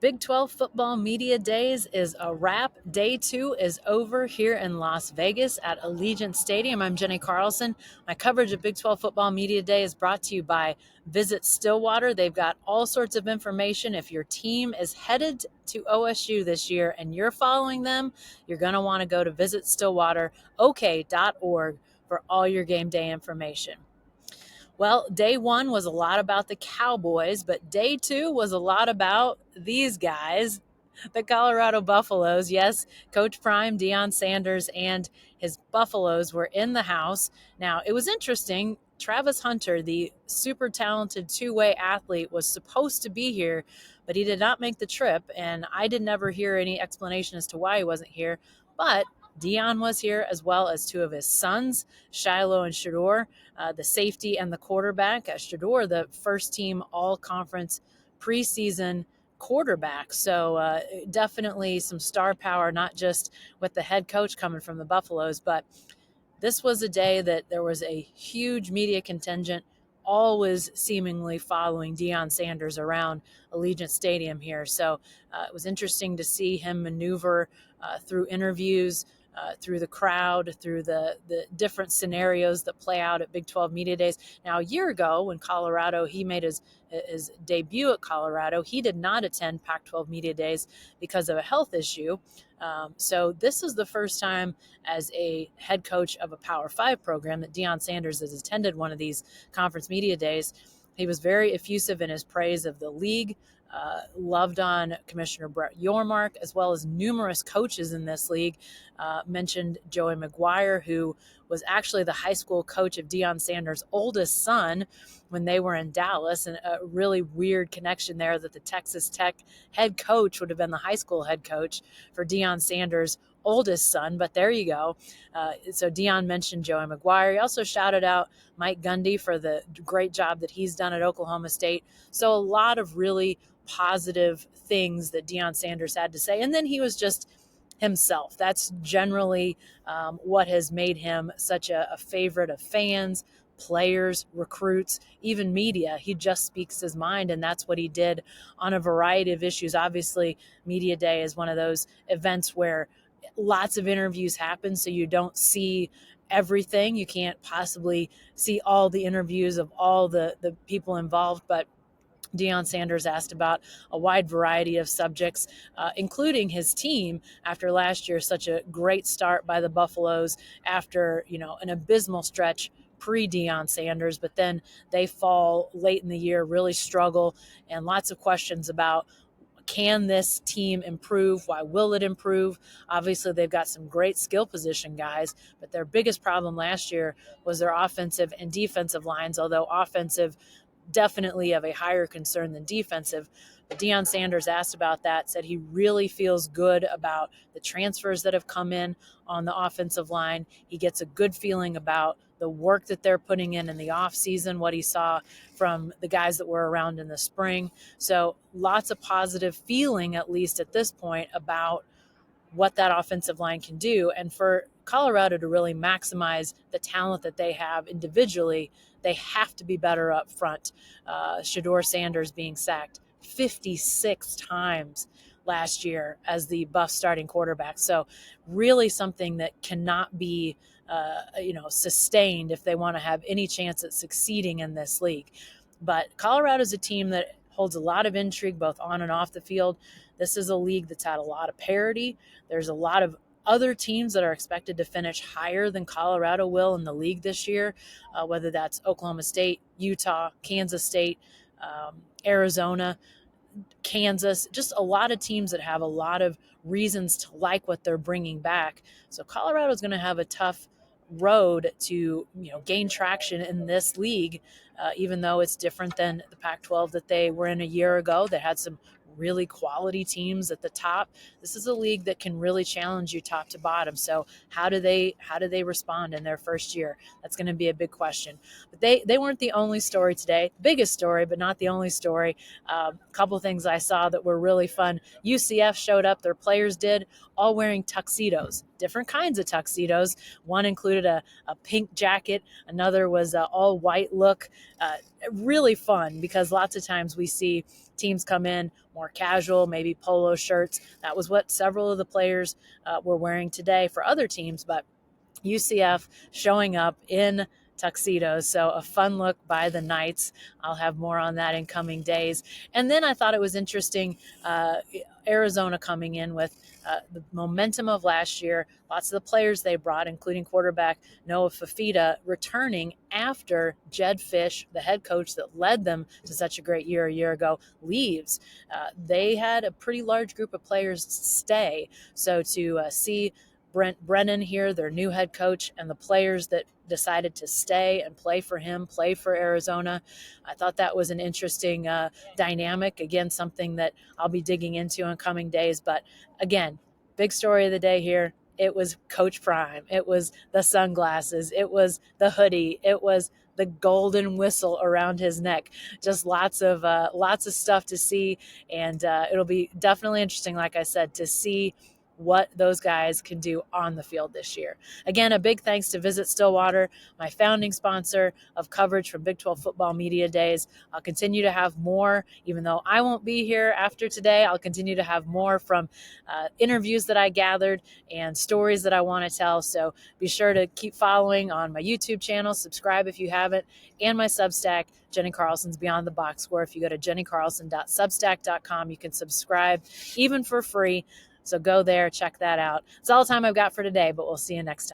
Big 12 football media days is a wrap. Day 2 is over here in Las Vegas at Allegiant Stadium. I'm Jenny Carlson. My coverage of Big 12 football media day is brought to you by Visit Stillwater. They've got all sorts of information. If your team is headed to OSU this year and you're following them, you're going to want to go to visitstillwaterok.org for all your game day information. Well, day 1 was a lot about the Cowboys, but day 2 was a lot about these guys, the Colorado Buffaloes. Yes, Coach Prime, Deion Sanders, and his Buffaloes were in the house. Now, it was interesting. Travis Hunter, the super talented two-way athlete, was supposed to be here, but he did not make the trip, and I did never hear any explanation as to why he wasn't here. But Deion was here, as well as two of his sons, Shiloh and Shador, the safety and the quarterback. Shador, the first team all-conference preseason quarterback. So definitely some star power, not just with the head coach coming from the Buffaloes, but this was a day that there was a huge media contingent always seemingly following Deion Sanders around Allegiant Stadium here. So it was interesting to see him maneuver through interviews, through the crowd, through the different scenarios that play out at Big 12 Media Days. Now, a year ago when Colorado, he made his debut at Colorado, he did not attend Pac-12 Media Days because of a health issue. So this is the first time as a head coach of a Power 5 program that Deion Sanders has attended one of these conference media days. He was very effusive in his praise of the league, loved on Commissioner Brett Yormark, as well as numerous coaches in this league. Mentioned Joey McGuire, who was actually the high school coach of Deion Sanders' oldest son when they were in Dallas, and a really weird connection there that the Texas Tech head coach would have been the high school head coach for Deion Sanders' oldest son, but there you go. So Deion mentioned Joey McGuire. He also shouted out Mike Gundy for the great job that he's done at Oklahoma State. So a lot of really positive things that Deion Sanders had to say. And then he was just himself. That's generally what has made him such a favorite of fans, players, recruits, even media. He just speaks his mind, and that's what he did on a variety of issues. Obviously, Media Day is one of those events where lots of interviews happen, so you don't see everything. You can't possibly see all the interviews of all the people involved, but Deion Sanders asked about a wide variety of subjects, including his team after last year. Such a great start by the Buffaloes after, an abysmal stretch pre-Deion Sanders, but then they fall late in the year, really struggle, and lots of questions about, can this team improve? Why will it improve? Obviously, they've got some great skill position guys, but their biggest problem last year was their offensive and defensive lines, although offensive definitely of a higher concern than defensive. But Deion Sanders asked about that, said he really feels good about the transfers that have come in on the offensive line. He gets a good feeling about the work that they're putting in the offseason, what he saw from the guys that were around in the spring. So lots of positive feeling, at least at this point, about what that offensive line can do. And for Colorado to really maximize the talent that they have individually, they have to be better up front. Shador Sanders being sacked 56 times last year as the Buff starting quarterback. So really something that cannot be sustained if they want to have any chance at succeeding in this league. But Colorado is a team that holds a lot of intrigue both on and off the field. This is a league that's had a lot of parity. There's a lot of other teams that are expected to finish higher than Colorado will in the league this year, whether that's Oklahoma State, Utah, Kansas State, Arizona, Kansas, just a lot of teams that have a lot of reasons to like what they're bringing back. So Colorado is going to have a tough road to gain traction in this league, even though it's different than the Pac-12 that they were in a year ago. They had some really quality teams at the top. This is a league that can really challenge you top to bottom. So how do they respond in their first year? That's going to be a big question. But they weren't the only story today. Biggest story, but not the only story. A couple things I saw that were really fun. UCF showed up, their players did, all wearing tuxedos, different kinds of tuxedos. One included a pink jacket. Another was an all white look. Really fun, because lots of times we see teams come in more casual, maybe polo shirts. That was what several of the players were wearing today for other teams, but UCF showing up in tuxedos. So a fun look by the Knights. I'll have more on that in coming days. And then I thought it was interesting, Arizona coming in with the momentum of last year, lots of the players they brought, including quarterback Noah Fafita, returning after Jed Fish, the head coach that led them to such a great year a year ago, leaves. They had a pretty large group of players stay. So to see Brent Brennan here, their new head coach, and the players that decided to stay and play for him, play for Arizona. I thought that was an interesting dynamic. Again, something that I'll be digging into in coming days. But again, big story of the day here. It was Coach Prime. It was the sunglasses. It was the hoodie. It was the golden whistle around his neck. Just lots of stuff to see, and it'll be definitely interesting, like I said, to see what those guys can do on the field this year. Again, a big thanks to Visit Stillwater, my founding sponsor of coverage for Big 12 football media days. I'll continue to have more, even though I won't be here after today. I'll continue to have more from interviews that I gathered and stories that I want to tell. So be sure to keep following on my YouTube channel, subscribe if you haven't, and my Substack, Jenny Carlson's Beyond the Box Score. If you go to jennycarlson.substack.com, you can subscribe even for free. So go there, check that out. It's all the time I've got for today, but we'll see you next time.